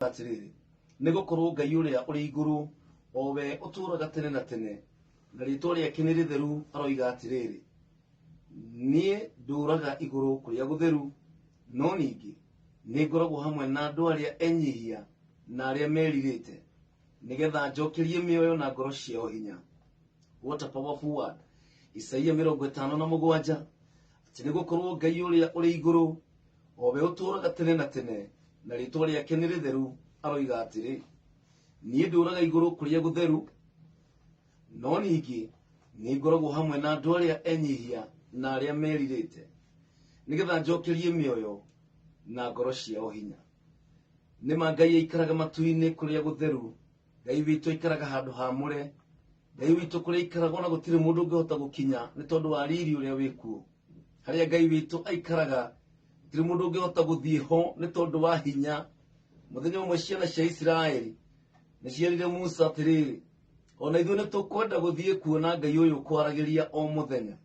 atiriri nego korwo Ngai uria uri iguru owe uturaga tene na tene na ritwa riake ni ritheru aroiga atiriri nie nduraga iguru kuria gutheru no ningi ni ngoragwo hamwe na andu aria enyihia na aria meririte nigetha njokerie mioyo na ngoro ciao hinya. What a powerful word. Isaia 57 ati ni gukorwo Ngai uria uri iguru owe uturaga tene na tene na ritwa riake ni ritheru aroiga atiri nie nduraga iguru kuria gutheru no ningi ni ngoragwo hamwe na andu aria enyihia na aria meririte nigetha njokerie mioyo na ngoro ciao hinya. Nima Ngai aikaraga matu-ini kuria gutheru, Ngai witu aikaraga handu hamure, Ngai witu kuria aikaraga na gutire mundu ungihota gukinya ni tondu wa riri uria wikuo. Haria Ngai witu aikaraga gutire mundu ungihota guthie ho ni tondu wa hinya. Muthenya umwe ciana cia Israeli ni ciarire Musa atiriri ona ithuĩ nĩ tũkwenda gũthiĩ kuona Ngai ũyũ kwaragiria o muthenya.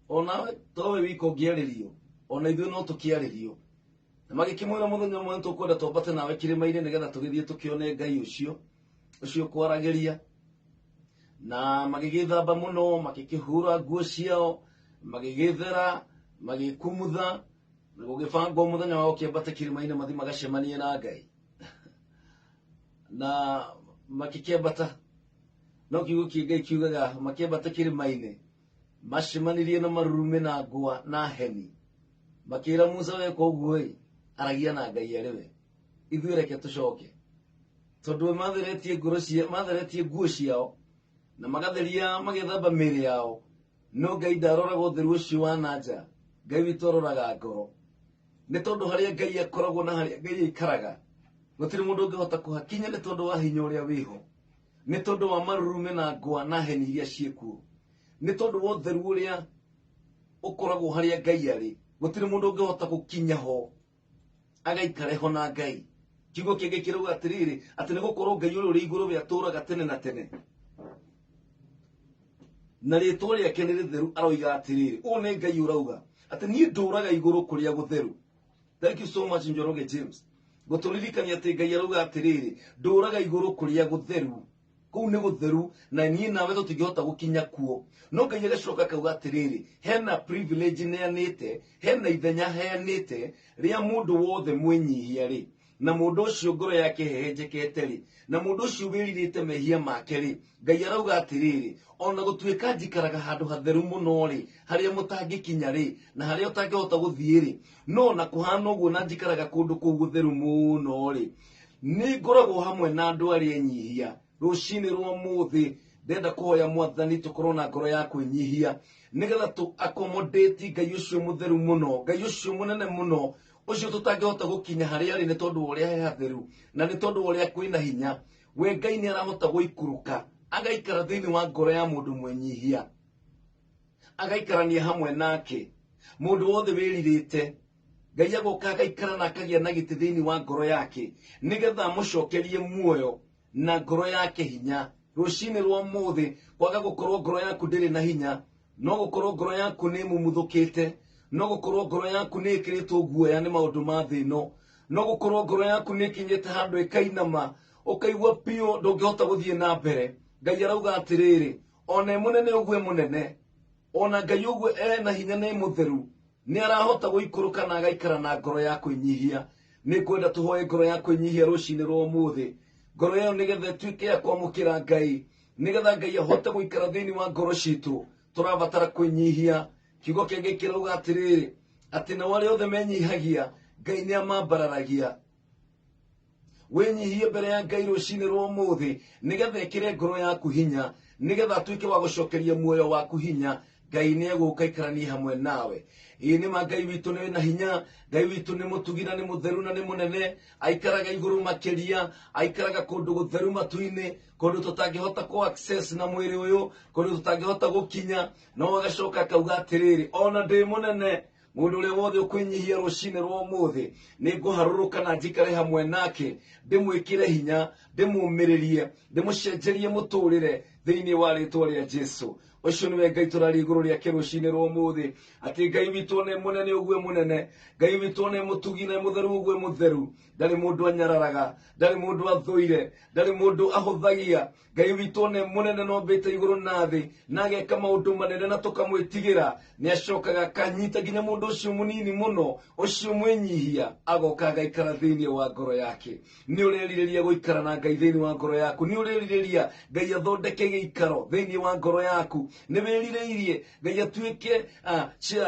Ona towe wiko ngĩarĩrio ona ithuĩ no tũkĩarĩrio na magĩkĩmwĩra muthenya ũmwe nĩ tũkwenda twambate nawe kĩrĩma-inĩ nĩgetha tũgĩthiĩ tũkĩone Ngai ũcio kwaragĩria. Na magĩgĩthamba mũno, magĩkĩhura nguo ciao, magĩgĩthera, magĩkumutha na gũgĩbangwo muthenya wao kĩambate kĩrĩma-inĩ mathi magacemanie na Ngai. Na makĩkĩambata no kiugo kĩa Ngai kiugaga makĩambata kĩrĩma-inĩ macemanirie na marurume na ngwa na heni makĩra Musa weka ũguo aragia na Ngai ariwe ithuĩ reke tũcoke tondu matheretie nguo ciao na magatheria magĩthamba mĩĩrĩ yao no Ngai ndaroraga ũtheru ũcio wa nanja. Ngai witũ aroraga ngoro nĩ tondu harĩa Ngai akoragwo na harĩa Ngai aikaraga gũtirĩ mũndũ ũngĩhota kũhakinya nĩ tondu wa hinya ũrĩa wĩho, nĩ tondu wa marurume na ngwa na heni iria ciĩkuo, nĩ tondu wa ũtheru ũrĩa ũkoragwo harĩa Ngai arĩ gũtirĩ mũndũ ũngĩhota gũkinya ho agaikare ho na Ngai. Kiugo kĩa Ngai kĩrauga atiriri atĩ nĩ gũkorwo Ngai ũrĩa ũrĩ igũrũ we atũũraga tene na tene na rĩtwa rĩake nĩ rĩtheru aroiga atiriri. Ũũ nĩ Ngai ũrauga atĩ niĩ ndũũraga igũrũ kũrĩa gũtheru. Thank you so much Njoroge James gũtũririkania atĩ Ngai arauga atiriri ndũũraga igũrũ kũrĩa gũtheru. Kũu nĩ gũtheru na niĩ nawe tũtingĩhota gũkinya kuo. No Ngai agacoka akauga atiriri hena privilege neanĩte, hena ithenya heanĩte rĩa mũndũ wothe mwĩnyihia rĩ na mũndũ ũcio ngoro yake hehenjekete rĩ na mũndũ ũcio wĩrirĩte mehia make rĩ. Ngai arauga atiriri ona gũtuĩka njikaraga handũ hatheru mũno rĩ harĩa mũtangĩkinya rĩ na harĩa ũtangĩhota gũthiĩ rĩ no na kũhana ũguo na njikaraga kũndũ kũu gũtheru mũno rĩ nĩ ngoragwo hamwe na andũ arĩa enyihia. Rũcinĩ rwa mũthĩ ndenda kũhoya Mwathani tũkorwo na ngoro ya kwĩnyihia nigetha tũ accommodate Ngai ũcio mũtheru mũno, Ngai ũcio mũnene mũno, ũcio tũtangĩhota gũkinya harĩa arĩ nĩ tondu ũrĩa he hatheru na nĩ tondu ũrĩa kwĩna hinya. We Ngai nĩ arahota gũikũrũka agaikara thĩinĩ wa ngoro ya mũndũ mwĩnyihia, agaikarania hamwe nake. Mũndũ wothe wĩrirĩte Ngai agoka agaikara na akagĩa na gĩtĩ thĩinĩ wa ngoro yake nigetha amũcokerie muoyo na ngoro yake hinya. Rũcinĩ rwa mũthĩ kwaga gũkorwo ngoro yaku ndĩrĩ na hinya, no gũkorwo ngoro yaku nĩ mumuthũkĩte, no gũkorwo ngoro yaku nĩ ĩkĩrĩtwo guoya nĩ maũndũ ma thĩ ĩno, no gũkorwo ngoro yaku nĩ ĩkinyĩte handũ ĩkainama ũkaigua piũ ndũngĩhota gũthiĩ na mbere. Ngai arauga atiriri ona mũnene ũguo mũnene ona Ngai ũguo ena hinya nĩ mũtheru nĩ arahota gũikũrũka na agaikara na ngoro ya kwĩnyihia. Nĩ kwenda tũhoe ngoro ya kwĩnyihia rũcinĩ rwa mũthĩ, ngoro ĩyo nĩgetha ĩtuĩke ya kwamũkĩra Ngai, nĩgetha Ngai ahote gũikara thĩinĩ wa ngoro citũ. Tũrabatara kwĩnyihia. Kiugo kĩa Ngai kĩrauga atiriri atĩ nao arĩa othe menyihagia Ngai nĩ amambararagia. Wĩnyihie mbere ya Ngai rũcinĩ rwa mũthĩ nĩgetha ĩkĩre ngoro yaku hinya, nĩgetha atuĩke wa gũcokeria muoyo waku hinya. Ngai nĩ egũka aikaranie hamwe nawe. Nĩma Ngai witũ nĩ na hinya, Ngai witũ nĩ mũtugi na nĩ mũtheru na nĩ mũnene, aikaraga igũrũ makĩria, aikaraga kũndũ gũtheru matu-inĩ, kũndũ tũtangĩhota kũ access na mwĩrĩ ũyũ, kũndũ tũtangĩhota gũkinya. No agacoka akauga atiriri ona ndĩ mũnene mũndũ ũrĩa wothe ũkwĩnyihia rũcinĩ rwa mũthĩ nĩ ngũharũrũka na njikare hamwe nake, ndĩmwĩkĩre hinya, ndĩmũmĩrĩrie, ndĩmũcenjerie mũtũrĩre thĩinĩ wa rĩtwa rĩa Jesũ. ucio niwe Ngai turari iguru ria kirucine ro muthi ati Ngai witu ne munene ugwe munene Ngai witu ne mutugi ne mutheru ugwe mutheru ndari mundu anyararaga ndari mundu athuire ndari mundu ahuthagia Ngai witu ne munene no mbite iguru nathi nageka maundu manene na tukamwitigira ni acokaga kanyita ginya mundu ucio munini muno ucio mwenyihia agoka gaikara thiini wa ngoro yake ni urerireria guikara na Ngai thiini wa ngoro yaku ni urerireria Ngai athondeke giikaro thiini wa ngoro yaku ni werireirie Ngai atuike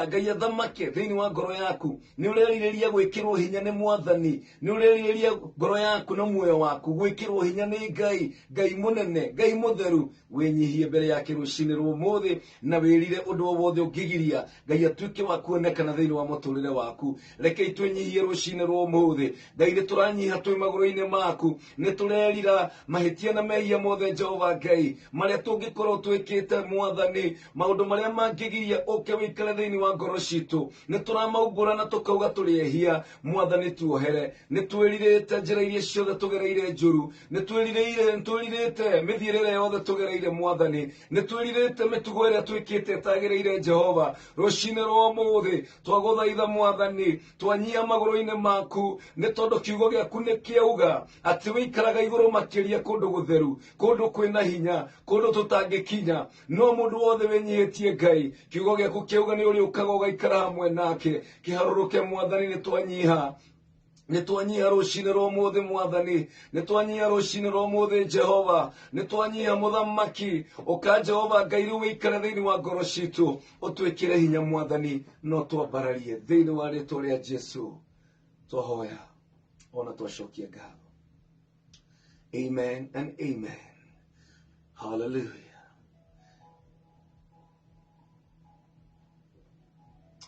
Ngai athamake thiini wa ngoro yaku ni urerireria gwikirwo hinya ni mwathani ni urerireria ngoro yaku na muoyo waku gwikirwo hinya ni Ngai munene Ngai mutheru wenyihie mbere yake rucine ro muthi na wirire undu wothe ungigiria Ngai atuike wa kuonekana thiini wa muturire waku reke itwenyihie rucine ro muthi Ngai ni turanyiha twi maguru-ini maku ni turerira mahitia na mehia mothe Jehova Ngai maria tungikorwo twikite mwathani maundu maria mangigiria uke wikare thiini wa ngoro citu ni turamaungura na tukauga turiehia mwathani tuohere ni twiririte njira iria ciothe tugereire njuru ni twiririte mithiirire yothe tugereire mwathani ni twiririte mitugo iria twikite tagereire Jehova rucine ro muthi twaguthaitha mwathani twanyia maguru-ini maku ni tondu kiugo giaku ni kiauga ati wikaraga iguru makiria kundu gutheru kundu kwina hinya kundu tutangikinya no mundu wothe wenyihitie Ngai kiugo giaku kiauga ni uri ukaga ugaikara hamwe nake kiharuruke mwathani ni twanyiha rucine ro muthi mwathani ni twanyiha rucine ro muthi Jehova ni twanyiha muthamaki uka Jehova Ngai ri wikare thiini wa ngoro citu utwikire hinya mwathani no twambararie thiini wa ritwa ria Jesu twahoya ona twacokia ngatho. Amen and amen. Hallelujah.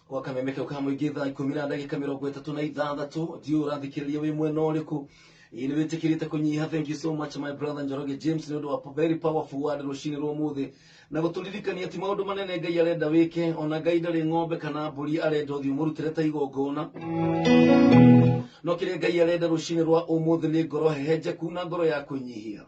Wakamemeke ukamwingi thaa 10 na ndagika 36 ndio urathikiriria wi mwena uriku ini witikirite kunyiha. Thank you so much my brother Njoroge James ni ndo very powerful word rucine ro muthi na guturirikania ati maundu manene Ngai arenda wike ona Ngai ndari ng'ombe kana mburi arenda uthi umurutire ta igongona no kire Ngai arenda rucine rwa umuthi ni ngoro hehenje kuna ngoro ya kunyihia.